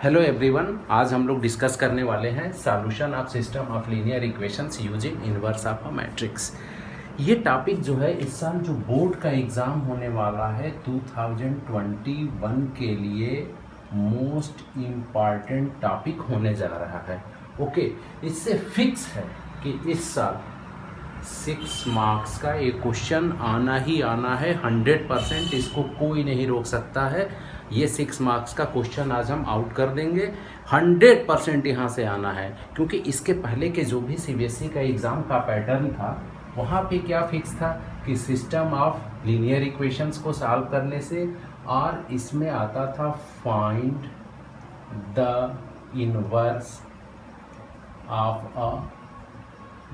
Hello everyone, आज हम लोग डिस्कस करने वाले हैं solution of system of linear equations using inverse of a matrix. ये टॉपिक जो है इस साल जो बोर्ड का एग्ज़ाम होने वाला है 2021 के लिए मोस्ट इम्पॉर्टेंट टॉपिक होने जा रहा है। ओके, इससे फिक्स है कि इस साल 6 मार्क्स का एक क्वेश्चन आना ही आना है 100%, इसको कोई नहीं रोक सकता है। ये 6 मार्क्स का क्वेश्चन आज हम आउट कर देंगे, 100% यहाँ से आना है। क्योंकि इसके पहले के जो भी सीबीएसई का एग्ज़ाम का पैटर्न था वहाँ पे क्या फिक्स था कि सिस्टम ऑफ लीनियर इक्वेशंस को सॉल्व करने से, और इसमें आता था find the inverse of a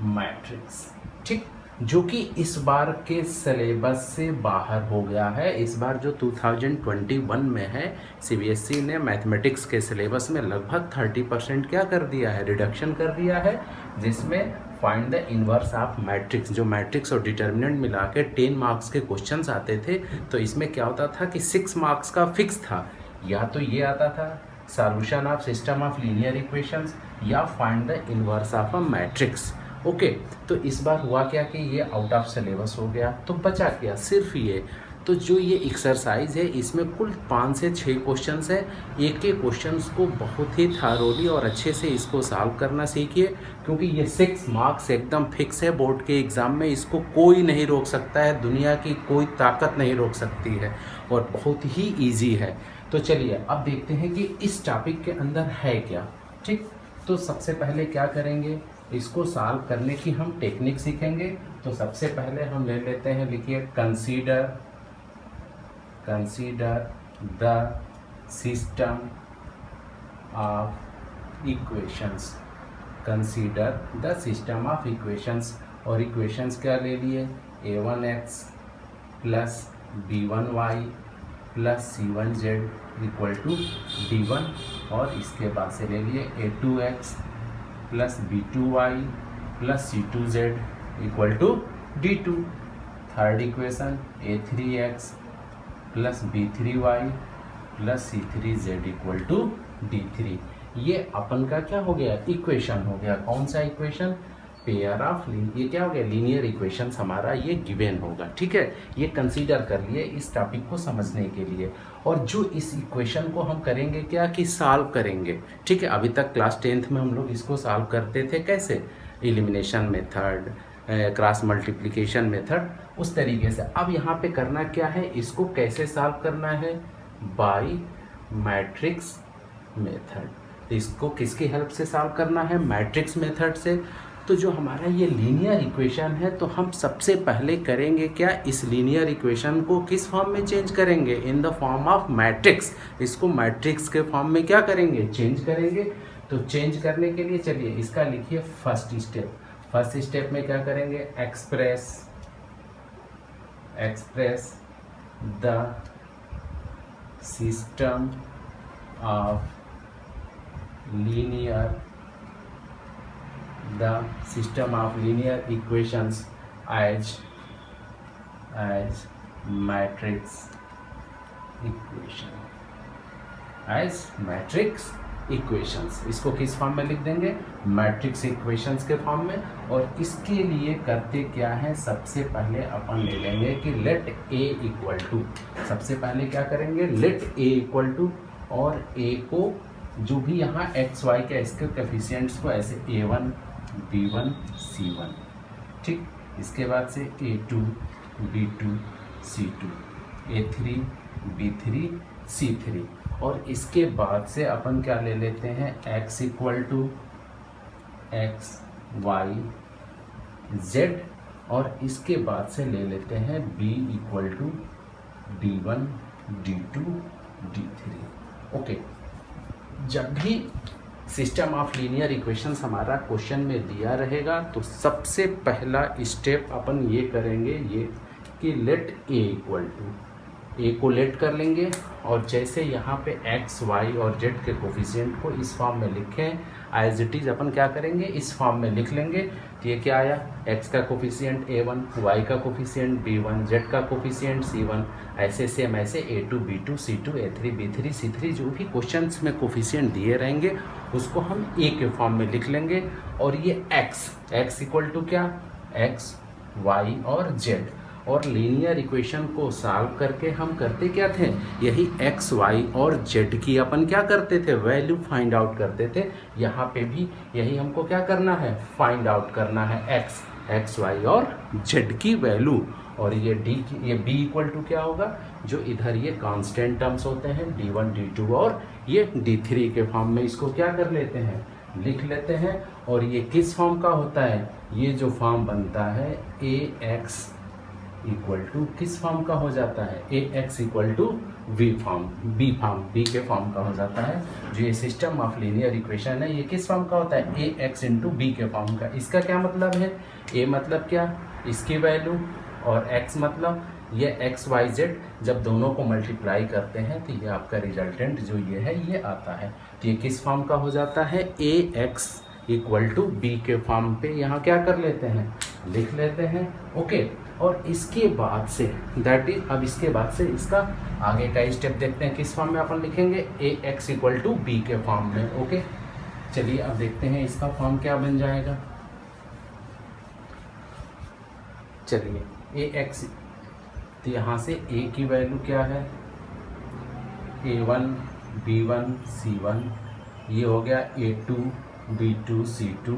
matrix. ठीक, जो कि इस बार के सिलेबस से बाहर हो गया है। इस बार जो 2021 में है, सीबीएसई ने मैथमेटिक्स के सिलेबस में लगभग 30% क्या कर दिया है, रिडक्शन कर दिया है, जिसमें find the inverse of matrix, जो मैट्रिक्स और डिटर्मिनेंट मिला के 10 मार्क्स के क्वेश्चंस आते थे। तो इसमें क्या होता था कि 6 मार्क्स का फिक्स था, या तो ये आता था solution of system of linear equations या find the inverse of a matrix. Okay, तो इस बार हुआ क्या कि ये आउट ऑफ सिलेबस हो गया, तो बचा क्या सिर्फ ये। तो जो ये एक्सरसाइज है इसमें कुल 5 से 6 क्वेश्चंस है। एक एक क्वेश्चंस को बहुत ही थारोली और अच्छे से इसको सॉल्व करना सीखिए, क्योंकि ये 6 मार्क्स एकदम फिक्स है बोर्ड के एग्ज़ाम में। इसको कोई नहीं रोक सकता है, दुनिया की कोई ताकत नहीं रोक सकती है, और बहुत ही ईजी है। तो चलिए अब देखते हैं कि इस टॉपिक के अंदर है क्या। ठीक, तो सबसे पहले क्या करेंगे, इसको सॉल्व करने की हम टेक्निक सीखेंगे। तो सबसे पहले हम ले लेते हैं, लिखिए consider the system of equations. Consider the system of equations, और इक्वेशंस क्या ले लिए, a1x plus b1y plus c1z equal to d1, और इसके बाद से ले लिए a2x plus b2y plus c2z equal to d2। Third equation a3x plus b3y plus c3z equal to d3। ये अपन का क्या हो गया, इक्वेशन हो गया। कौन सा इक्वेशन, पेयर ऑफ, ये क्या हो गया, लीनियर इक्वेशंस हमारा ये गिवन होगा। ठीक है, ये कंसीडर कर लिए इस टॉपिक को समझने के लिए। और जो इस इक्वेशन को हम करेंगे क्या कि सॉल्व करेंगे। ठीक है, अभी तक क्लास 10th में हम लोग इसको सॉल्व करते थे कैसे, elimination method, cross multiplication method, उस तरीके से। अब यहाँ पे करना क्या है, इसको कैसे सॉल्व करना है, बाय मैट्रिक्स मेथड। तो इसको किसकी हेल्प से सॉल्व करना है, मैट्रिक्स मेथड से। तो जो हमारा ये लीनियर इक्वेशन है, तो हम सबसे पहले करेंगे क्या, इस लीनियर इक्वेशन को किस फॉर्म में चेंज करेंगे, in the form of matrix. इसको मैट्रिक्स के फॉर्म में क्या करेंगे, चेंज करेंगे। तो चेंज करने के लिए चलिए इसका लिखिए फर्स्ट स्टेप। फर्स्ट स्टेप में क्या करेंगे, express the system of linear equations as matrix equations। इसको किस फॉर्म में लिख देंगे, मैट्रिक्स इक्वेशंस के फॉर्म में। और इसके लिए करते क्या है, सबसे पहले अपन ले लेंगे कि लेट a इक्वल टू, सबसे पहले क्या करेंगे, लेट a इक्वल टू, और a को जो भी यहाँ एक्स वाई के इसके कोएफिशिएंट्स को ऐसे a1 b1 c1। ठीक, इसके बाद से a2 b2 c2 a3 b3 c3, और इसके बाद से अपन क्या ले लेते हैं, x equal to x y z, और इसके बाद से ले लेते हैं b equal to d1 d2 d3। Okay, जब भी सिस्टम ऑफ लीनियर इक्वेशंस हमारा क्वेश्चन में दिया रहेगा, तो सबसे पहला स्टेप अपन ये करेंगे, ये कि लेट a इक्वल टू, ए को लेट कर लेंगे और जैसे यहाँ पे एक्स वाई और जेड के कोफिशिएंट को इस फॉर्म में लिखें एज इट इज़ अपन क्या करेंगे इस फॉर्म में लिख लेंगे। तो ये क्या आया, एक्स का कोफिशिएंट a1, वाई का कोफिशिएंट b1, जेड का कोफिशिएंट c1, ऐसे सेम ऐसे a2 b2 c2 a3 b3 c3 जो भी क्वेश्चंस में कोफिशिएंट दिए रहेंगे उसको हम a के फॉर्म में लिख लेंगे। और ये x इक्वल टू क्या, x y और z, और लीनियर इक्वेशन को सॉल्व करके हम करते क्या थे, यही x y और z की अपन क्या करते थे, वैल्यू फाइंड आउट करते थे। यहाँ पे भी यही हमको क्या करना है, फाइंड आउट करना है x y और z की वैल्यू। और ये b इक्वल टू क्या होगा, जो इधर ये कांस्टेंट टर्म्स होते हैं d1 d2 और ये d3 के फॉर्म में इसको क्या कर लेते हैं, लिख लेते हैं। और ये किस फॉर्म का होता है, ये जो फॉर्म बनता है ax इक्वल टू किस फॉर्म का हो जाता है, ax इक्वल टू b के फॉर्म का हो जाता है। जो ये सिस्टम ऑफ लीनियर इक्वेशन है ये किस फॉर्म का होता है, ax इंटू b के फॉर्म का। इसका क्या मतलब है, a मतलब क्या, इसकी वैल्यू, और x मतलब ये x y z, जब दोनों को मल्टीप्लाई करते हैं तो ये आपका रिजल्टेंट जो ये है ये आता है। तो ये किस फॉर्म का हो जाता है, ax इक्वल टू b के फॉर्म पे यहाँ क्या कर लेते हैं, लिख लेते हैं। ओके, और इसके बाद से दैट इज, अब इसके बाद से इसका आगे का स्टेप देखते हैं किस फॉर्म में अपन लिखेंगे, ax इक्वल टू b के फॉर्म में। ओके, चलिए अब देखते हैं इसका फॉर्म क्या बन जाएगा। चलिए ax, तो यहाँ से a की वैल्यू क्या है, a1 b1 c1, ये हो गया a2 b2 c2,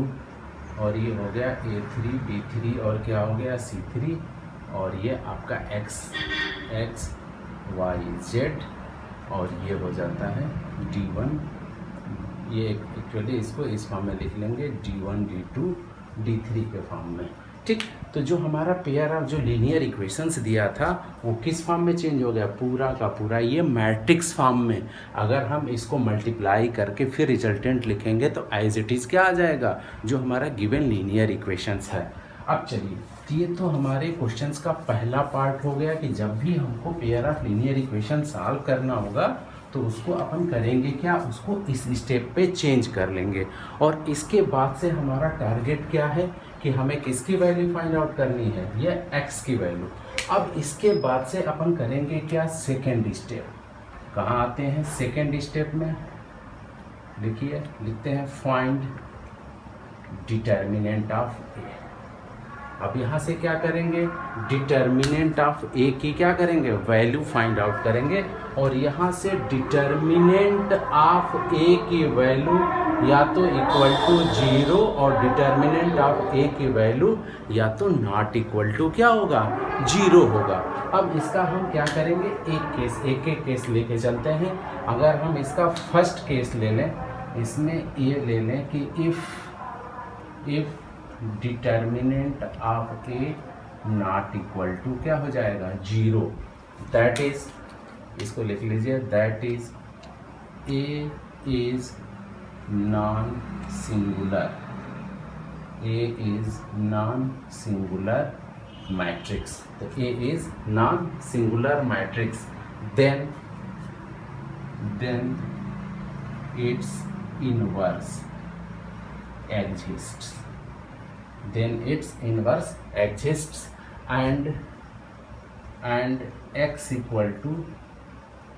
और ये हो गया a3 b3 और क्या हो गया c3, और ये आपका x y z, और ये हो जाता है d1, ये एक्चुअली इसको इस फॉर्म में लिख लेंगे d1 d2 d3 के फॉर्म में। ठीक, तो जो हमारा पेयर ऑफ जो लीनियर इक्वेशंस दिया था वो किस फॉर्म में चेंज हो गया, पूरा का पूरा ये मैट्रिक्स फॉर्म में। अगर हम इसको मल्टीप्लाई करके फिर रिजल्टेंट लिखेंगे तो एज इट इज़ क्या आ जाएगा, जो हमारा गिवन लीनियर इक्वेशंस है। अब चलिए, ये तो हमारे क्वेश्चंस का पहला पार्ट हो गया कि जब भी हमको pair of linear equation solve करना होगा तो उसको अपन करेंगे क्या, उसको इस स्टेप पे चेंज कर लेंगे। और इसके बाद से हमारा टारगेट क्या है कि हमें किसकी वैल्यू फाइंड आउट करनी है, ये x की वैल्यू। अब इसके बाद से अपन करेंगे क्या, सेकेंड स्टेप। कहाँ आते हैं सेकेंड स्टेप में, लिखिए, लिखते हैं फाइंड डिटर्मिनेंट ऑफ a। अब यहाँ से क्या करेंगे, डिटर्मिनेंट ऑफ ए की क्या करेंगे, वैल्यू फाइंड आउट करेंगे। और यहाँ से डिटर्मिनेंट ऑफ ए की वैल्यू या तो इक्वल टू 0 और डिटर्मिनेंट ऑफ ए की वैल्यू या तो नॉट इक्वल टू क्या होगा, 0 होगा। अब इसका हम क्या करेंगे, एक केस लेके चलते हैं। अगर हम इसका फर्स्ट केस ले लें, इसमें ये ले लें कि if determinant of A not equal to क्या हो जाएगा, 0, दैट इज, इसको लिख लीजिए, that is A is non singular, A is non singular matrix. तो A is non singular matrix, then its inverse exists, then its inverse exists, and x equal to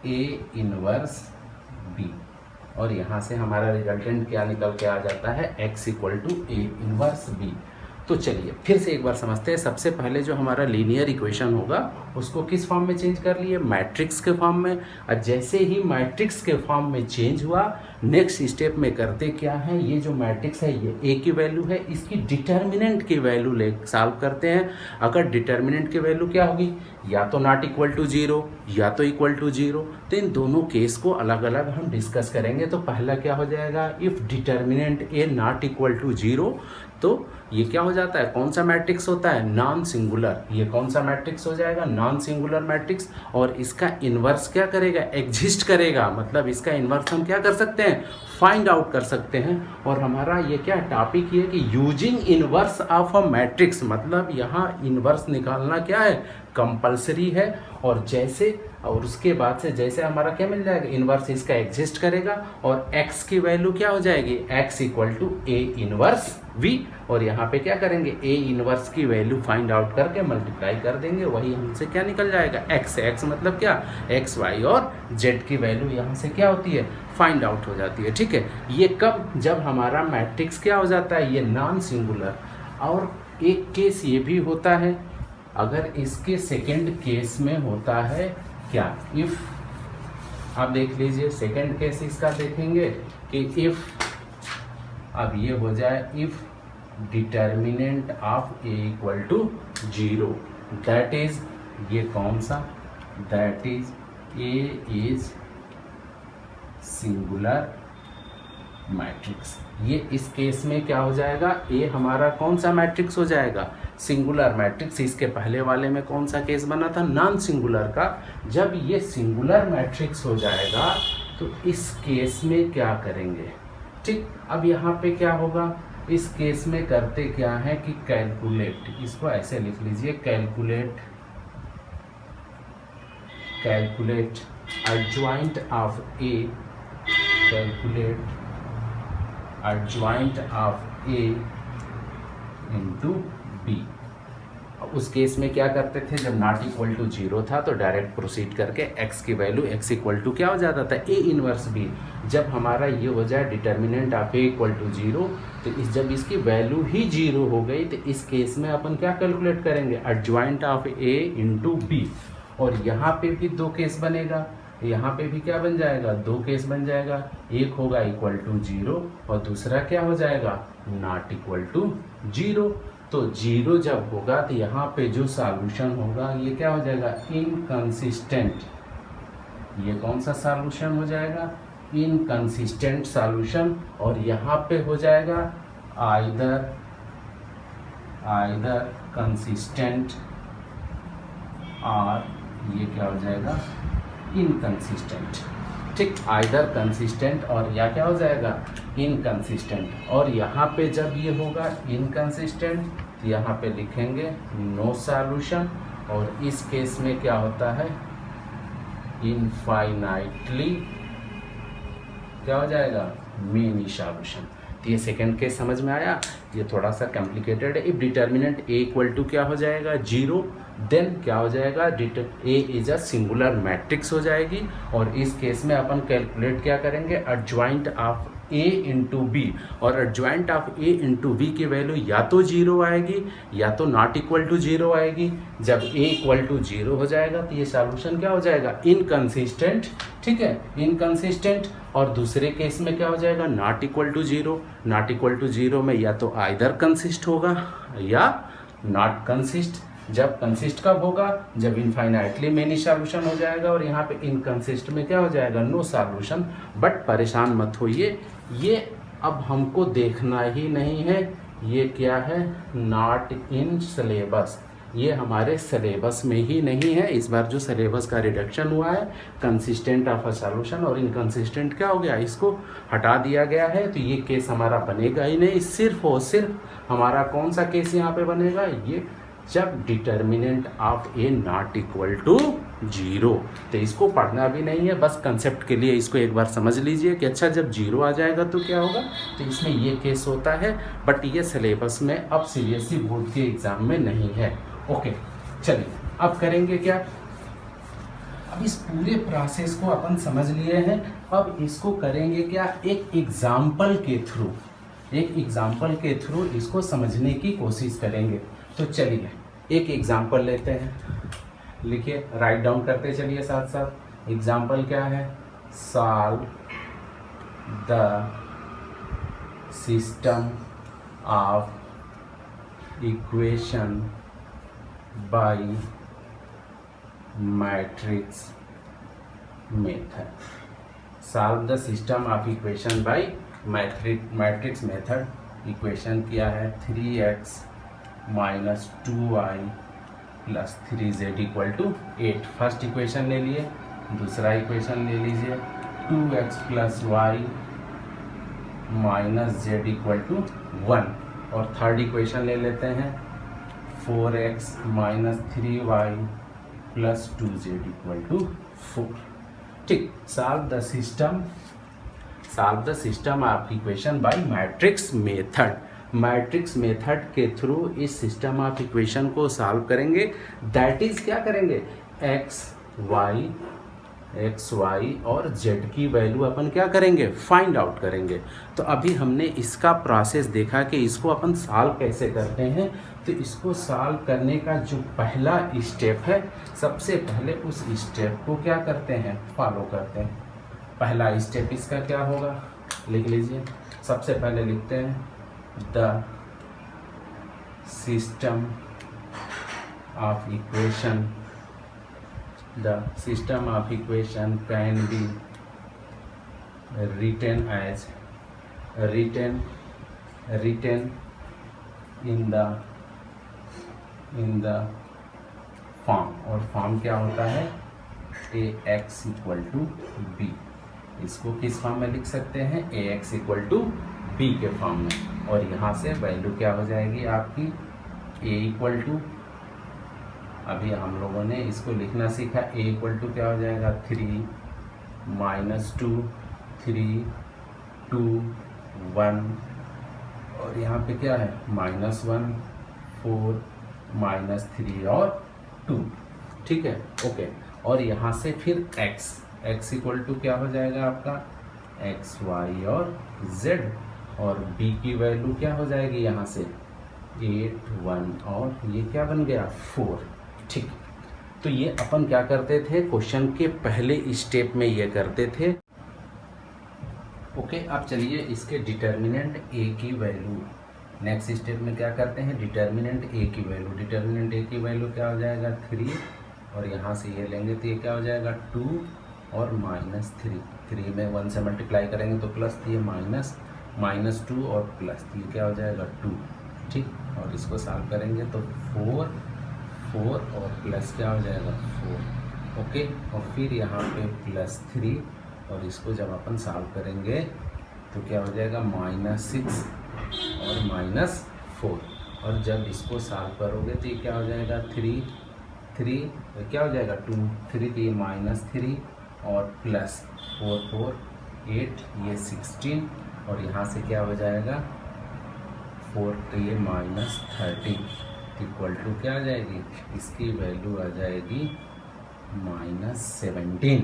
a inverse b। और यहाँ से हमारा resultant क्या निकल के आ जाता है, x equal to a inverse b। तो चलिए फिर से एक बार समझते हैं। सबसे पहले जो हमारा लीनियर इक्वेशन होगा उसको किस फॉर्म में चेंज कर लिए, मैट्रिक्स के फॉर्म में। और जैसे ही मैट्रिक्स के फॉर्म में चेंज हुआ, नेक्स्ट स्टेप में करते क्या है, ये जो मैट्रिक्स है ये ए की वैल्यू है, इसकी डिटर्मिनेंट की वैल्यू ले सॉल्व करते हैं। अगर डिटर्मिनेंट की वैल्यू क्या होगी, या तो नॉट इक्वल टू 0 या तो इक्वल टू 0। तो इन दोनों केस को अलग अलग हम डिस्कस करेंगे। तो पहला क्या हो जाएगा, if determinant A not equal to 0, तो ये क्या हो जाता है, कौन सा मैट्रिक्स होता है, नॉन सिंगुलर। ये कौन सा मैट्रिक्स हो जाएगा, नॉन सिंगुलर मैट्रिक्स। और इसका इन्वर्स क्या करेगा, एग्जिस्ट करेगा। मतलब इसका इन्वर्स हम क्या कर सकते हैं, फाइंड आउट कर सकते हैं। और हमारा ये क्या टॉपिक ये कि using inverse of a matrix, मतलब यहाँ इन्वर्स निकालना क्या है, कंपलसरी है। और उसके बाद से जैसे हमारा क्या मिल जाएगा, इन्वर्स इसका एग्जिस्ट करेगा और x की वैल्यू क्या हो जाएगी, x equal to A inverse v। और यहाँ पे क्या करेंगे, a इनवर्स की वैल्यू फाइंड आउट करके मल्टीप्लाई कर देंगे, वही हमसे क्या निकल जाएगा, x मतलब क्या, x y और z की वैल्यू यहाँ से क्या होती है, फाइंड आउट हो जाती है। ठीक है, ये कब, जब हमारा मैट्रिक्स क्या हो जाता है, ये नॉन सिंगुलर। और एक केस ये भी होता है, अगर इसके सेकेंड केस में होता है क्या, इफ, आप देख लीजिए सेकेंड केस इसका देखेंगे कि इफ, अब ये हो जाए if determinant of A equal to 0, that is, ये कौन सा, that is A is singular matrix. ये इस केस में क्या हो जाएगा, ए हमारा कौन सा मैट्रिक्स हो जाएगा, सिंगुलर मैट्रिक्स। इसके पहले वाले में कौन सा केस बना था, नॉन सिंगुलर का। जब ये सिंगुलर मैट्रिक्स हो जाएगा तो इस केस में क्या करेंगे, ठीक। अब यहाँ पे क्या होगा, इस केस में करते क्या है कि कैलकुलेट, इसको ऐसे लिख लीजिए, calculate adjoint of A, calculate adjoint of A into B. उस केस में क्या करते थे, जब नॉट इक्वल टू 0 था तो डायरेक्ट प्रोसीड करके x की वैल्यू x इक्वल टू क्या हो जाता था, a इनवर्स b। जब हमारा ये हो जाए determinant of a equal to 0, तो जब इसकी वैल्यू ही 0 हो गई तो इस केस में अपन क्या कैलकुलेट करेंगे, adjoint of a into B. और यहाँ पे भी दो केस बनेगा, यहाँ पे भी क्या बन जाएगा, दो केस बन जाएगा, एक होगा इक्वल टू 0 और दूसरा क्या हो जाएगा, नॉट इक्वल टू 0। तो 0 जब होगा तो यहाँ पे जो सॉल्यूशन होगा ये क्या हो जाएगा, इनकंसिस्टेंट। ये कौन सा सॉल्यूशन हो जाएगा, इनकंसिस्टेंट सॉल्यूशन। और यहाँ पे हो जाएगा आइदर कंसिस्टेंट, और ये क्या हो जाएगा, इनकंसिस्टेंट। ठीक, आइदर कंसिस्टेंट और या क्या हो जाएगा, इनकंसिस्टेंट। और यहाँ पे जब ये होगा इनकंसिस्टेंट तो यहाँ पे लिखेंगे नो सॉल्यूशन। और इस केस में क्या होता है, इनफाइनाइटली क्या हो जाएगा, मेनी सॉल्यूशन। तो ये सेकेंड केस समझ में आया, ये थोड़ा सा कॉम्प्लिकेटेड है। If determinant A equal to क्या हो जाएगा, 0, देन क्या हो जाएगा, A is a singular matrix हो जाएगी। और इस केस में अपन कैलकुलेट क्या करेंगे, adjoint of A into B. और adjoint of A into B की वैल्यू या तो 0 आएगी या तो नॉट इक्वल टू 0 आएगी। जब ए इक्वल टू 0 हो जाएगा तो ये सॉल्यूशन क्या हो जाएगा, इनकंसिस्टेंट। ठीक है, इनकंसिस्टेंट। और दूसरे केस में क्या हो जाएगा, not equal to 0। Not equal to 0 में या तो आइदर कंसिस्ट होगा या नॉट कंसिस्ट। जब कंसिस्ट कब होगा, जब इनफाइनाइटली मेनी सॉल्यूशन हो जाएगा। और यहाँ पे इनकंसिस्ट में क्या हो जाएगा, नो सॉल्यूशन। बट परेशान मत होइए, ये अब हमको देखना ही नहीं है, ये क्या है, नॉट इन सिलेबस। ये हमारे सिलेबस में ही नहीं है। इस बार जो सिलेबस का रिडक्शन हुआ है, कंसिस्टेंट ऑफ अ सॉल्यूशन और इनकंसिस्टेंट क्या हो गया, इसको हटा दिया गया है। तो ये केस हमारा बनेगा ही नहीं। सिर्फ और सिर्फ हमारा कौन सा केस यहाँ पे बनेगा, ये जब determinant of A not equal to 0। तो इसको पढ़ना भी नहीं है, बस कंसेप्ट के लिए इसको एक बार समझ लीजिए कि अच्छा जब 0 आ जाएगा तो क्या होगा। तो इसमें ये केस होता है, बट ये सिलेबस में अब सीरियसली बोर्ड के एग्जाम में नहीं है। ओके, चलिए अब करेंगे क्या, अब इस पूरे प्रोसेस को अपन समझ लिए हैं। अब इसको करेंगे क्या, एक एग्जाम्पल के थ्रू इसको समझने की कोशिश करेंगे। तो चलिए एक एग्जाम्पल लेते हैं, लिखिए, राइट डाउन करते चलिए साथ साथ। एग्जाम्पल क्या है, solve the system of equation by matrix method. Solve the system of equation by matrix method. Equation क्या है, 3x minus 2y plus 3z equal to 8। First equation ले लिए, दूसरा इक्वेशन ले लीजिए, 2x plus Y minus z equal to 1। और third equation ले लेते हैं, 4x minus 3y plus 2z equal to 4। ठीक, solve the system of equation by matrix method. Matrix method के थ्रू इस सिस्टम ऑफ इक्वेशन को सॉल्व करेंगे। That is क्या करेंगे, एक्स वाई और जेड की वैल्यू अपन क्या करेंगे, फाइंड आउट करेंगे। तो अभी हमने इसका प्रोसेस देखा कि इसको अपन सॉल्व कैसे करते हैं। तो इसको सॉल्व करने का जो पहला स्टेप है, सबसे पहले उस स्टेप को क्या करते हैं, फॉलो करते हैं। पहला स्टेप इसका क्या होगा, लिख लीजिए। सबसे पहले लिखते हैं the system of equation, the system of equation can be written as written in the form, और फॉर्म क्या होता है, ax इक्वल टू बी। इसको किस फॉर्म में लिख सकते हैं, ax इक्वल टू बी के फॉर्म में। और यहाँ से वैल्यू क्या हो जाएगी आपकी, a इक्वल टू, अभी हम लोगों ने इसको लिखना सीखा, a इक्वल टू क्या हो जाएगा 3 -2 3 2 1, और यहाँ पे क्या है -1 4 -3 और 2। ठीक है, ओके। और यहाँ से फिर x इक्वल टू क्या हो जाएगा आपका x y और z, और b की वैल्यू क्या हो जाएगी यहाँ से 8 1, और ये क्या बन गया 4। ठीक, तो ये अपन क्या करते थे, क्वेश्चन के पहले स्टेप में ये करते थे। ओके, अब चलिए इसके डिटर्मिनेंट a की वैल्यू, नेक्स्ट स्टेप में क्या करते हैं, डिटर्मिनेंट a की वैल्यू। डिटर्मिनेंट a की वैल्यू क्या हो जाएगा 3, और यहाँ से ये लेंगे तो ये क्या हो जाएगा 2 और -3। 3 में 1 से मल्टीप्लाई करेंगे तो प्लस, ये -2 और प्लस, ये क्या हो जाएगा 2। ठीक, और इसको सॉल्व करेंगे तो 4 और प्लस क्या हो जाएगा 4। ओके, और फिर यहाँ पे +3, और इसको जब अपन सॉल्व करेंगे तो क्या हो जाएगा -6 और -4, और जब इसको सॉल्व करोगे तो ये क्या हो जाएगा 3 क्या हो जाएगा 2 3, तो ये -3 और +4 8, ये 16, और यहाँ से क्या हो जाएगा 4, तो ये -30 इक्वल टू क्या आ जाएगी, इसकी वैल्यू आ जाएगी -17।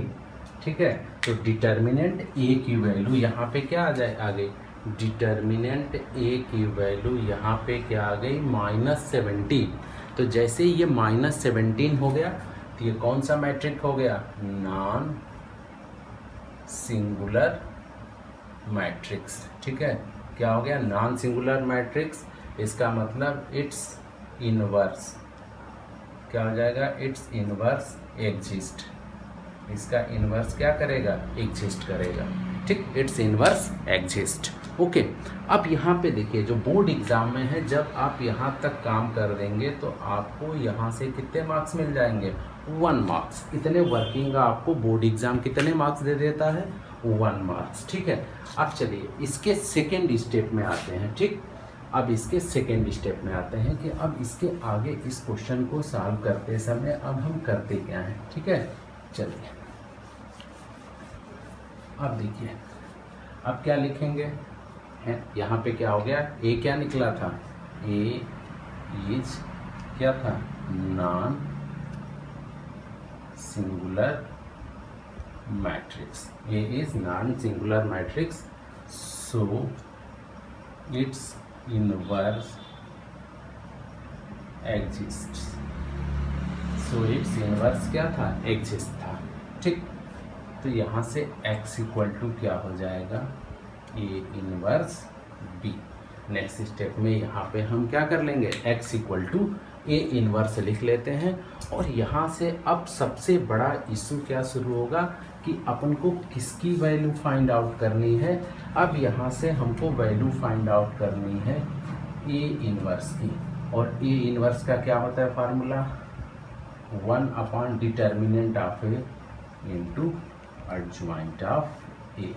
ठीक है, तो डिटर्मिनेंट a की वैल्यू यहाँ पे क्या आ जाए, आगे डिटर्मिनेंट a की वैल्यू यहाँ पे क्या आ गई -17। तो जैसे ही ये -17 हो गया तो ये कौन सा मैट्रिक हो गया, नॉन सिंगुलर मैट्रिक्स। ठीक है, क्या हो गया, नॉन सिंगुलर मैट्रिक्स। इसका मतलब इट्स इनवर्स क्या हो जाएगा, इट्स इनवर्स एग्जिस्ट। इसका इनवर्स क्या करेगा, एग्जिस्ट करेगा। ठीक, इट्स इनवर्स एग्जिस्ट। ओके, अब यहाँ पे देखिए जो बोर्ड एग्जाम में है, जब आप यहाँ तक काम कर देंगे तो आपको यहाँ से कितने मार्क्स मिल जाएंगे, 1 मार्क्स। इतने वर्किंग का आपको बोर्ड एग्जाम कितने मार्क्स दे देता है, 1 मार्क्स। ठीक है, अब चलिए इसके सेकेंड स्टेप में आते हैं। ठीक, अब इसके सेकेंड स्टेप में आते हैं कि अब इसके आगे इस क्वेश्चन को सॉल्व करते समय अब हम करते क्या हैं। ठीक है, चलिए अब देखिए, अब क्या लिखेंगे हैं, यहाँ पे क्या हो गया, ए क्या निकला था, ए इज क्या था, non singular matrix. A is non singular matrix, so it's inverse exist. So it's inverse क्या था, एग्जिस्ट था। ठीक, तो यहाँ से x इक्वल टू क्या हो जाएगा, A inverse B. Next step में यहाँ पे हम क्या कर लेंगे, x equal to A inverse लिख लेते हैं। और यहाँ से अब सबसे बड़ा इशू क्या शुरू होगा कि अपन को किसकी वैल्यू फाइंड आउट करनी है। अब यहाँ से हमको वैल्यू फाइंड आउट करनी है ए इनवर्स की, और ए इनवर्स का क्या होता है formula, 1 determinant of A into adjoint of A.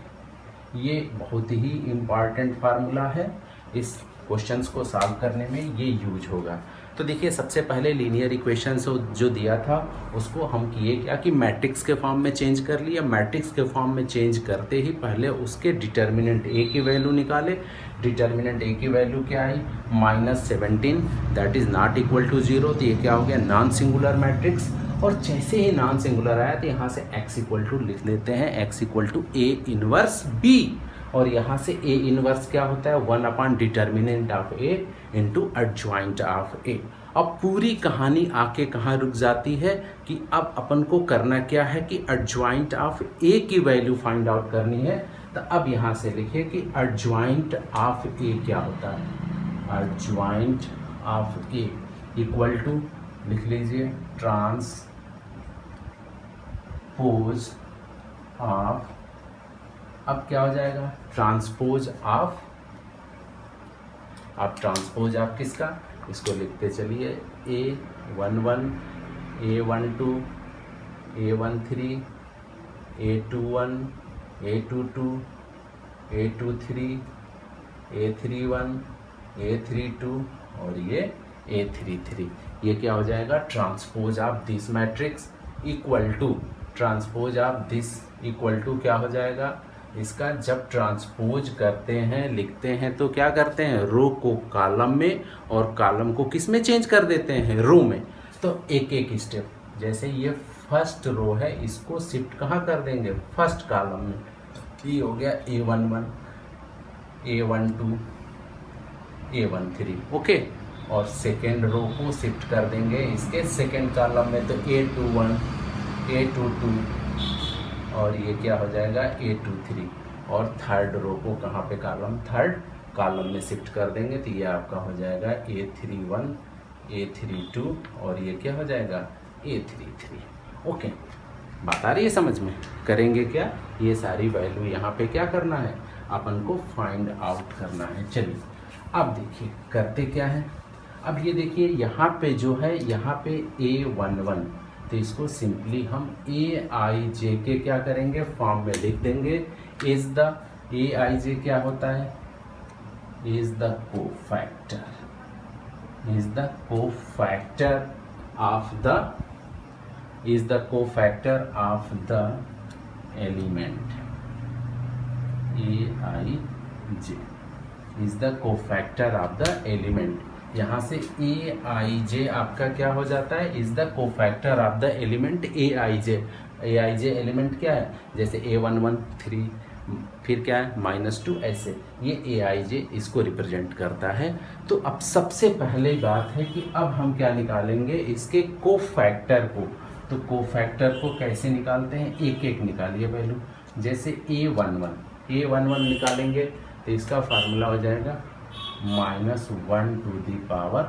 ये बहुत ही इम्पॉर्टेंट फार्मूला है, इस क्वेश्चंस को सॉल्व करने में ये यूज होगा। तो देखिए सबसे पहले लीनियर इक्वेशंस जो दिया था उसको हम किए क्या कि मैट्रिक्स के फॉर्म में चेंज कर लिया। मैट्रिक्स के फॉर्म में चेंज करते ही पहले उसके डिटर्मिनेंट ए की वैल्यू निकाले। डिटर्मिनेंट ए की वैल्यू क्या आई -17, that is not equal to 0। तो ये क्या हो गया नॉन सिंगुलर मैट्रिक्स। और जैसे ही नॉन सिंगुलर आया तो यहाँ से x इक्वल टू लिख लेते हैं, x equal to A inverse b। और यहाँ से ए इनवर्स क्या होता है 1 determinant of A into adjoint of A. अब पूरी कहानी आके कहाँ रुक जाती है कि अब अपन को करना क्या है कि एडजॉइंट ऑफ ए की वैल्यू फाइंड आउट करनी है। तो अब यहाँ से लिखिए कि एडजॉइंट ऑफ ए क्या होता है। Adjoint of A equal to लिख लीजिए ट्रांसपोज ऑफ, अब क्या हो जाएगा ट्रांसपोज ऑफ, आप ट्रांसपोज ऑफ किसका, इसको लिखते चलिए A11 A12 A13 A21 A22 A23 A31 A32 और ये A33। ये क्या हो जाएगा transpose of this matrix equal to, transpose of this equal to क्या हो जाएगा, इसका जब ट्रांसपोज करते हैं लिखते हैं तो क्या करते हैं रो को कॉलम में और कॉलम को किस में चेंज कर देते हैं रो में। तो एक एक स्टेप, जैसे ये फर्स्ट रो है इसको शिफ्ट कहाँ कर देंगे फर्स्ट कॉलम में। ये हो गया A11 A12 A13 ओके। और सेकेंड रो को शिफ्ट कर देंगे इसके सेकेंड कॉलम में, तो A21 A22 और ये क्या हो जाएगा A23। और थर्ड रो को कहाँ पे कॉलम थर्ड कॉलम में शिफ्ट कर देंगे तो ये आपका हो जाएगा A31 A32 और ये क्या हो जाएगा A33 ओके। बात आ रही है समझ में। करेंगे क्या, ये सारी वैल्यू यहाँ पे क्या करना है अपन को फाइंड आउट करना है। चलिए अब देखिए करते क्या है। अब ये देखिए यहाँ पे जो है यहाँ पे A11, तो इसको सिंपली हम AIJ के क्या करेंगे फॉर्म में लिख देंगे। इज द AIJ क्या होता है, is the cofactor, is the cofactor of the, is the cofactor of the element. AIJ is the cofactor of the element. यहाँ से AIJ आपका क्या हो जाता है is the cofactor of the element AIJ। AIJ element क्या है, जैसे A11 3 फिर क्या है -2, ऐसे ये AIJ इसको रिप्रेजेंट करता है। तो अब सबसे पहले बात है कि अब हम क्या निकालेंगे इसके कोफैक्टर को। तो कोफैक्टर को कैसे निकालते हैं, एक एक निकालिए वैल्यू। जैसे A11 निकालेंगे तो इसका फार्मूला हो जाएगा -1 टू दी पावर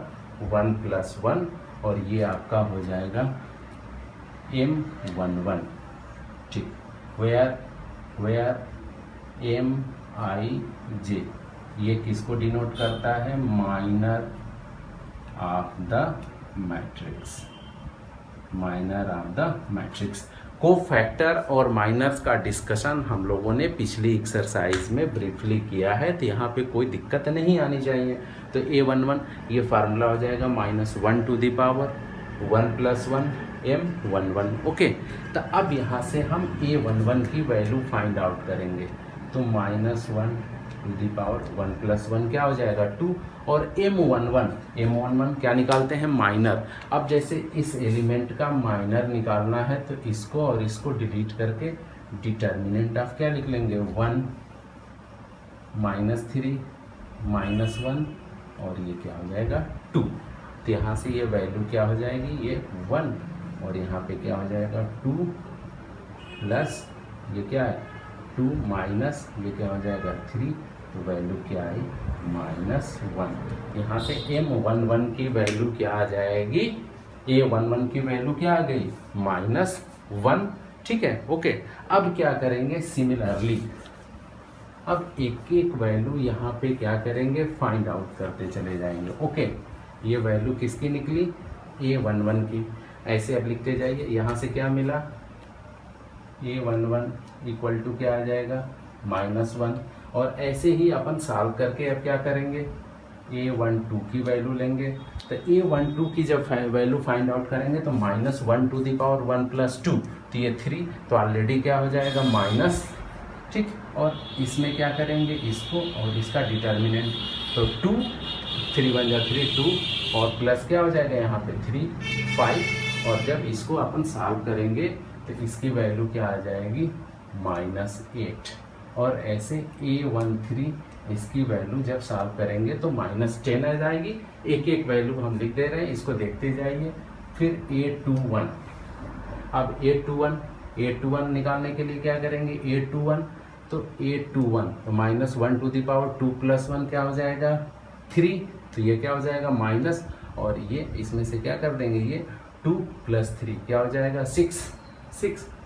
1 + 1 और ये आपका हो जाएगा M11 ठीक। वेयर MIJ ये किसको डिनोट करता है minor of the matrix, minor of the matrix. Cofactor और माइनर्स का डिस्कशन हम लोगों ने पिछली एक्सरसाइज में ब्रीफली किया है, तो यहाँ पे कोई दिक्कत नहीं आनी चाहिए। तो A11 ये फार्मूला हो जाएगा -1 to the power 1 + 1 M11 okay. तो अब यहाँ से हम A11 की वैल्यू फाइंड आउट करेंगे। तो -1 टू दी पावर 1 + 1 क्या हो जाएगा 2 और M11 क्या निकालते हैं माइनर। अब जैसे इस एलिमेंट का माइनर निकालना है तो इसको और इसको डिलीट करके डिटर्मिनेंट ऑफ क्या लिख लेंगे 1 -3 -1 और ये क्या हो जाएगा 2। तो यहाँ से ये वैल्यू क्या हो जाएगी ये 1 और यहाँ पे क्या हो जाएगा 2 प्लस ये क्या है 2 माइनस ये क्या हो जाएगा 3, तो वैल्यू क्या आई -1। यहाँ से M11 की वैल्यू क्या आ जाएगी, A11 की वैल्यू क्या आ गई -1 ठीक है ओके। अब क्या करेंगे सिमिलरली, अब एक एक वैल्यू यहाँ पे क्या करेंगे फाइंड आउट करते चले जाएंगे ओके। ये वैल्यू किसकी निकली A11 की, ऐसे अब लिखते जाइए। यहाँ से क्या मिला A11 इक्वल टू क्या आ जाएगा -1 और ऐसे ही अपन सॉल्व करके अब क्या करेंगे A12 की वैल्यू लेंगे। तो A12 की जब वैल्यू फाइंड आउट करेंगे तो -1⁻1 + 2, तो ये 3, तो ऑलरेडी क्या हो जाएगा माइनस, ठीक। और इसमें क्या करेंगे इसको और इसका डिटर्मिनेंट, तो 2, 3 × 3 2, और प्लस क्या हो जाएगा यहाँ पे 3 5, और जब इसको अपन सॉल्व करेंगे तो इसकी वैल्यू क्या आ जाएगी -8, और ऐसे A13 इसकी वैल्यू जब सॉल्व करेंगे तो -10 आ जाएगी। एक एक वैल्यू हम लिख दे रहे हैं, इसको देखते जाइए। फिर A21, अब A21 निकालने के लिए क्या करेंगे A21, तो A21 तो -1⁻2 + 1 क्या हो जाएगा 3, तो ये क्या हो जाएगा माइनस, और ये इसमें से क्या कर देंगे ये 2 + 3 क्या हो जाएगा 6,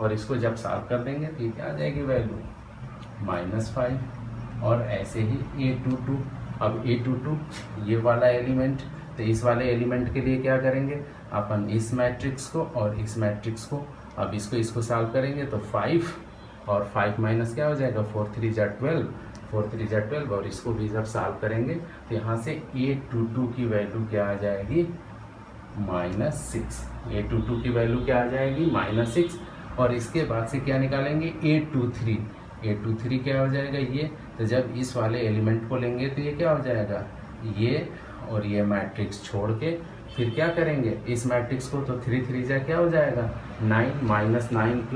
और इसको जब सॉल्व कर देंगे तो ये क्या आ जाएगी वैल्यू -5, और ऐसे ही A22, अब A22 ये वाला एलिमेंट, तो इस वाले एलिमेंट के लिए क्या करेंगे अपन इस मैट्रिक्स को और इस मैट्रिक्स को, अब इसको सॉल्व करेंगे तो 5 और 5 माइनस क्या हो जाएगा 4 3 = 12, और इसको भी जब सॉल्व करेंगे तो यहाँ से A22 की वैल्यू क्या आ जाएगी -6, A22 की वैल्यू क्या आ जाएगी -6, और इसके बाद से क्या निकालेंगे A23 क्या हो जाएगा ये, तो जब इस वाले एलिमेंट को लेंगे तो ये क्या हो जाएगा ये, और ये मैट्रिक्स छोड़ के फिर क्या करेंगे इस मैट्रिक्स को, तो 3 3 जा क्या हो जाएगा 9 -9 +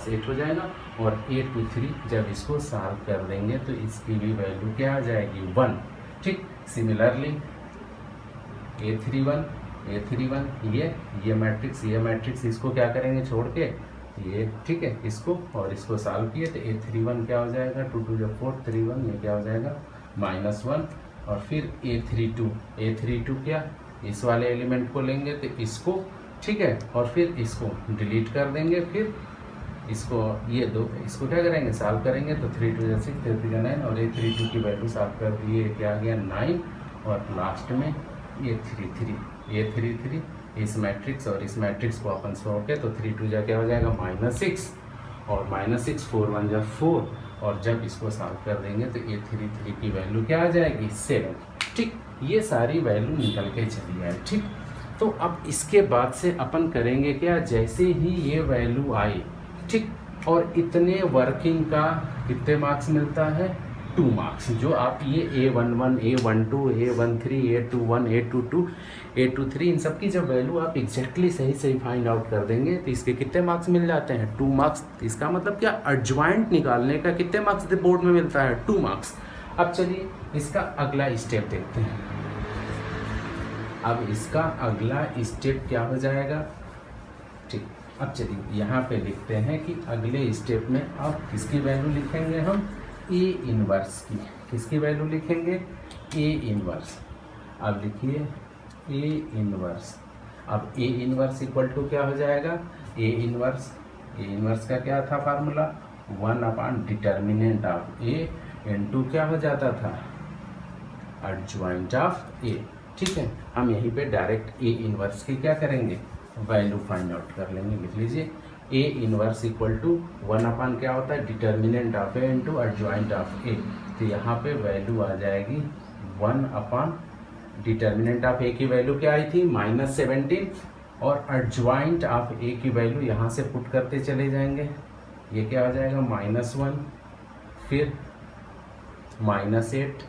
8 हो जाएगा, और A23 जब इसको सॉल्व कर देंगे तो इसकी भी वैल्यू क्या आ जाएगी 1, ठीक। सिमिलरली A31 ये मैट्रिक्स इसको क्या करेंगे छोड़ के ये, ठीक है, इसको और इसको सॉल्व किए तो A31 क्या हो जाएगा 2 2 = 4 31, ये क्या हो जाएगा -1, और फिर A32 क्या इस वाले एलिमेंट को लेंगे तो इसको, ठीक है, और फिर इसको डिलीट कर देंगे, फिर इसको ये दो इसको क्या करेंगे सॉल्व करेंगे तो 3 2 = 6 3 3 = 9, और A32 की वैल्यू सॉल्व कर दिए क्या आ गया 9, और लास्ट में A33 इस मैट्रिक्स और इस मैट्रिक्स को अपन छोड़ के तो 3 2 क्या हो जाएगा -6, और -6 4 1 = 4, और जब इसको सॉल्व कर देंगे तो A33 की वैल्यू क्या आ जाएगी 7, ठीक। ये सारी वैल्यू निकल के चली आए, ठीक। तो अब इसके बाद से अपन करेंगे क्या, जैसे ही ये वैल्यू आई, ठीक, और इतने वर्किंग का कितने मार्क्स मिलता है 2 मार्क्स, जो आप ये A11 A12 A13 A21 A22 A23 इन सब की जब वैल्यू आप एग्जैक्टली सही फाइंड आउट कर देंगे तो इसके कितने मार्क्स मिल जाते हैं 2 मार्क्स। इसका मतलब क्या एडजॉइंट निकालने का कितने मार्क्स बोर्ड में मिलता है 2 मार्क्स। अब चलिए इसका अगला स्टेप देखते हैं। अब इसका अगला स्टेप क्या हो जाएगा, ठीक। अब चलिए यहाँ पे लिखते हैं कि अगले स्टेप में अब किसकी वैल्यू लिखेंगे हम A इनवर्स की, किसकी वैल्यू लिखेंगे A इनवर्स। अब लिखिए A इनवर्स, अब A इनवर्स इक्वल टू क्या हो जाएगा A इनवर्स का क्या था फार्मूला 1/डिटर्मिनेंट ऑफ A इनटू क्या हो जाता था एडजॉइंट ऑफ A, ठीक है। हम यहीं पे डायरेक्ट A इनवर्स की क्या करेंगे वैल्यू फाइंड आउट कर लेंगे। लिख लीजिए A इनवर्स इक्वल टू 1/ क्या होता है determinant of A into adjoint of A, तो यहाँ पे वैल्यू आ जाएगी 1/ डिटर्मिनेंट ऑफ A की वैल्यू क्या आई थी -17, और एडजॉइंट ऑफ A की वैल्यू यहाँ से पुट करते चले जाएंगे, ये क्या हो जाएगा -1, फिर -8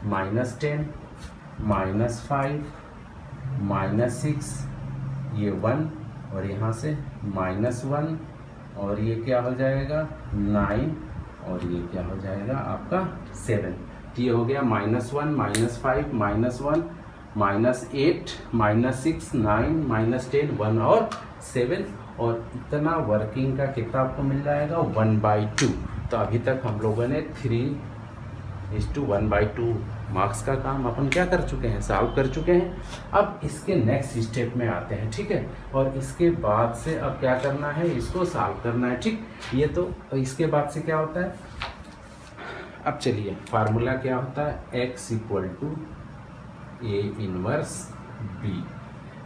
-10 -5 -6, ये 1, और यहाँ से -1, और ये क्या हो जाएगा 9, और ये क्या हो जाएगा आपका 7। तो ये हो गया -1 -5 -1 -8 -6 9 -10 1 और 7, और इतना वर्किंग का कितना आपको मिल जाएगा 1/2। तो अभी तक हम लोगों ने 3:1/2 मार्क्स का काम अपन क्या कर चुके हैं सॉल्व कर चुके हैं। अब इसके नेक्स्ट स्टेप में आते हैं, ठीक है, और इसके बाद से अब क्या करना है इसको सॉल्व करना है, ठीक। ये तो इसके बाद से क्या होता है, अब चलिए फार्मूला क्या होता है x equal to A inverse B,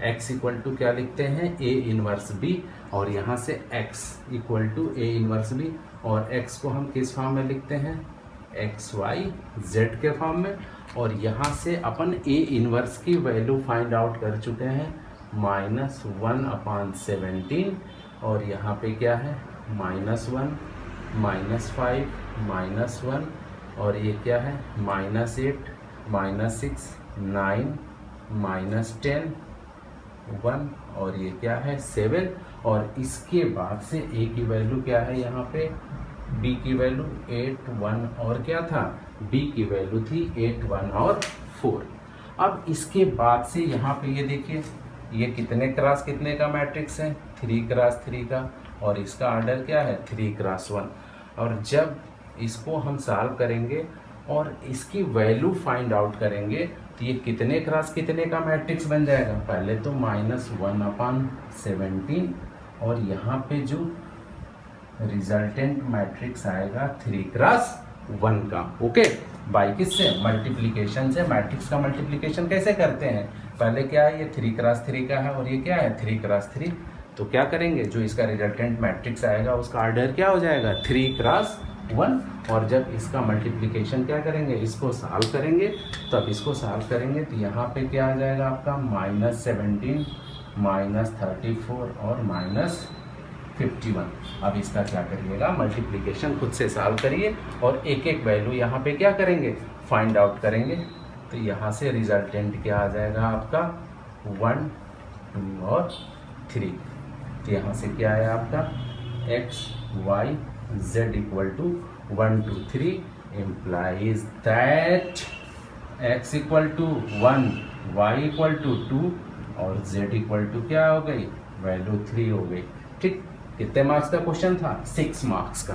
x equal to क्या लिखते हैं A इनवर्स B, और यहाँ से x equal to A inverse B, और x को हम किस फॉर्म में लिखते हैं एक्स वाई जेड के फॉर्म में, और यहाँ से अपन ए इनवर्स की वैल्यू फाइंड आउट कर चुके हैं -1/17, और यहाँ पे क्या है -1, -5, -1, और ये क्या है -8, -6, 9, -10, 1, और ये क्या है 7, और इसके बाद से a की वैल्यू क्या है यहाँ पे, b की वैल्यू 8, 1 और क्या था, b की वैल्यू थी 8, 1 और 4। अब इसके बाद से यहाँ पे ये देखिए ये कितने क्रॉस कितने का मैट्रिक्स है, 3x3 का, और इसका ऑर्डर क्या है 3x1। और जब इसको हम सॉल्व करेंगे और इसकी वैल्यू फाइंड आउट करेंगे तो ये कितने क्रॉस कितने का मैट्रिक्स बन जाएगा, पहले तो -1/17, और यहाँ पे जो रिजल्टेंट मैट्रिक्स आएगा 3x1 का। ओके, बाई किससे, मल्टीप्लिकेशन से। मैट्रिक्स का मल्टीप्लिकेशन कैसे करते हैं, पहले क्या है ये 3x3 का है और ये क्या है 3x3, तो क्या करेंगे जो इसका रिजल्टेंट मैट्रिक्स आएगा उसका ऑर्डर क्या हो जाएगा 3x1, और जब इसका मल्टीप्लिकेशन क्या करेंगे इसको सॉल्व करेंगे, तो अब इसको सॉल्व करेंगे तो यहाँ पे क्या आ जाएगा आपका -17, -34 और -51। अब इसका क्या करिएगा मल्टीप्लिकेशन खुद से सॉल्व करिए और एक एक वैल्यू यहाँ पे क्या करेंगे फाइंड आउट करेंगे। तो यहाँ से रिजल्टेंट क्या आ जाएगा आपका 1, 2 और 3। तो यहाँ से क्या है आपका x, y, z equal to 1, 2, 3 implies that x equal to 1, y equal to 2 और z इक्वल टू क्या हो गई वैल्यू 3 हो गई। ठीक, कितने मार्क्स का क्वेश्चन था 6 मार्क्स का।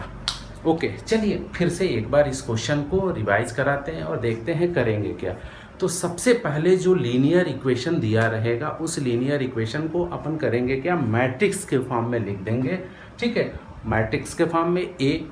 ओके, चलिए फिर से एक बार इस क्वेश्चन को रिवाइज कराते हैं और देखते हैं करेंगे क्या। तो सबसे पहले जो लीनियर इक्वेशन दिया रहेगा उस लीनियर इक्वेशन को अपन करेंगे क्या मैट्रिक्स के फॉर्म में लिख देंगे। ठीक है, मैट्रिक्स के फॉर्म में ए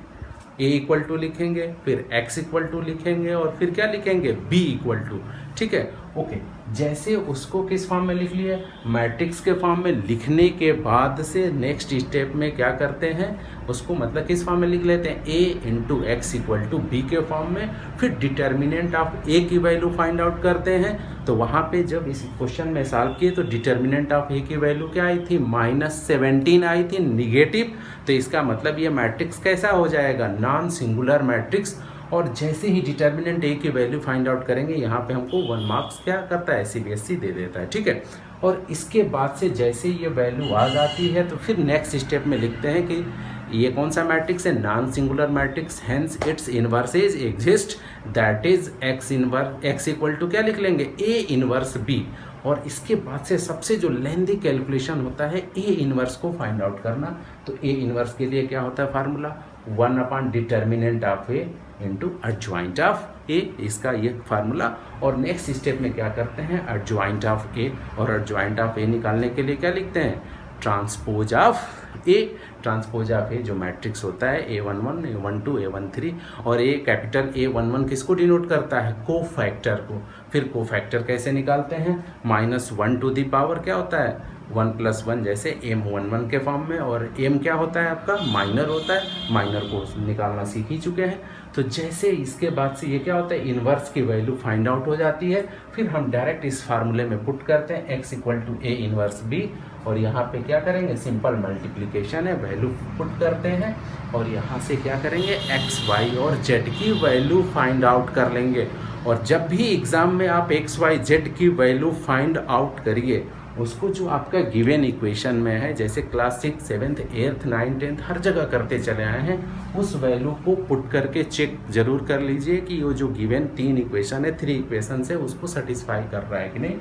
इक्वल टू लिखेंगे, फिर x इक्वल टू लिखेंगे और फिर क्या लिखेंगे b इक्वल टू। ठीक है, ओके, जैसे उसको किस फॉर्म में लिख लिया मैट्रिक्स के फॉर्म में लिखने के बाद से नेक्स्ट स्टेप में क्या करते हैं उसको मतलब किस फॉर्म में लिख लेते हैं a into X equal to B के फॉर्म में, फिर डिटर्मिनेंट ऑफ a की वैल्यू फाइंड आउट करते हैं। तो वहाँ पे जब इस क्वेश्चन में सॉल्व किए तो डिटर्मिनेंट ऑफ a की वैल्यू क्या आई थी -17 आई थी निगेटिव। तो इसका मतलब ये मैट्रिक्स कैसा हो जाएगा नॉन सिंगुलर मैट्रिक्स। और जैसे ही डिटर्मिनेंट ए की वैल्यू फाइंड आउट करेंगे यहाँ पे हमको 1 मार्क्स क्या करता है CBSE दे देता है। ठीक है, और इसके बाद से जैसे ये वैल्यू आ जाती है तो फिर नेक्स्ट स्टेप में लिखते हैं कि ये कौन सा मैट्रिक्स है non singular matrix, hence its inverses exist, that is X equal to क्या लिख लेंगे ए इनवर्स बी। और इसके बाद से सबसे जो लेंथी कैलकुलेशन होता है ए इनवर्स को फाइंड आउट करना। तो ए इनवर्स के लिए क्या होता है formula 1 determinant of A into adjoint of A, इसका ये फार्मूला। और नेक्स्ट स्टेप में क्या करते हैं एडजॉइंट ऑफ ए, और एडजॉइंट ऑफ ए निकालने के लिए क्या लिखते हैं transpose of A. Transpose of A जो मैट्रिक्स होता है A11, A12, A13, और ए कैपिटल A11 किसको डिनोट करता है कोफैक्टर को। फिर कोफैक्टर कैसे निकालते हैं -1 टू द पावर क्या होता है 1 + 1 जैसे M11 के फॉर्म में, और M क्या होता है आपका माइनर होता है, माइनर को निकालना सीख ही चुके हैं। तो जैसे इसके बाद से ये क्या होता है इन्वर्स की वैल्यू फाइंड आउट हो जाती है, फिर हम डायरेक्ट इस फार्मूले में पुट करते हैं x equal to A inverse B, और यहाँ पे क्या करेंगे सिंपल मल्टीप्लिकेशन है वैल्यू पुट करते हैं, और यहाँ से क्या करेंगे x, y और z की वैल्यू फाइंड आउट कर लेंगे। और जब भी एग्ज़ाम में आप x, y, z की वैल्यू फाइंड आउट करिए उसको जो आपका गिवन इक्वेशन में है जैसे class 6, 7th, 8th, 9th, 10th हर जगह करते चले आए हैं, उस वैल्यू को पुट करके चेक जरूर कर लीजिए कि वो जो गिवन 3 इक्वेशन है 3 इक्वेशन से उसको सेटिस्फाई कर रहा है कि नहीं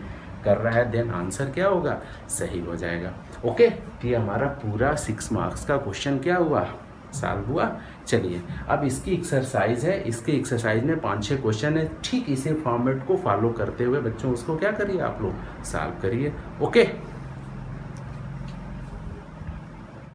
कर रहा है, देन आंसर क्या होगा सही हो जाएगा। ओके, ये हमारा पूरा 6 मार्क्स का क्वेश्चन क्या हुआ सॉल्व हुआ। चलिए अब इसकी एक्सरसाइज है, इसके एक्सरसाइज में 5-6 क्वेश्चन है, ठीक इसी फॉर्मेट को फॉलो करते हुए बच्चों उसको क्या करिए आप लोग सॉल्व करिए। ओके।